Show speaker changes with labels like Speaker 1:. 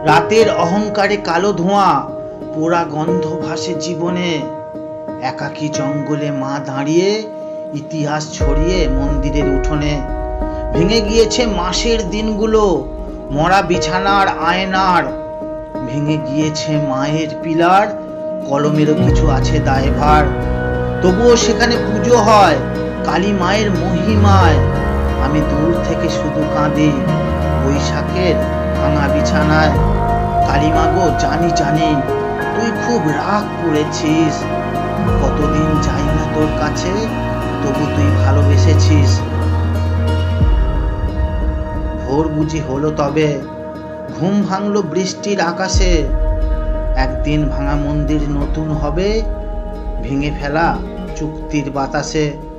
Speaker 1: রাতের অহংকারে কালো ধোঁয়া, পোড়া গন্ধ ভাসে জীবনে। একাকী জঙ্গলে মা দাঁড়িয়ে, ইতিহাস ছড়িয়ে মন্দিরের উঠোনে। ভেঙে গিয়েছে মাসের দিনগুলো, মরা বিছানার আয়নার। ভেঙে গিয়েছে মায়ের পিলার, কলমেরও কিছু আছে দায়ভার। তবুও সেখানে পুজো হয় কালী মায়ের মহিমায়। আমি দূর থেকে শুধু কাঁদি বৈশাখের ভাঙা বিছানায়। কালিমা গো, জানি জানি তুই খুব রাগ করেছিস, কতদিন যাই না তোর কাছে, তবু তুই ভালোবেসেছিস। ভোর বুঝি হলো তবে, ঘুম ভাঙলো বৃষ্টির আকাশে। একদিন ভাঙা মন্দির নতুন হবে, ভেঙে ফেলা চুক্তির বাতাসে।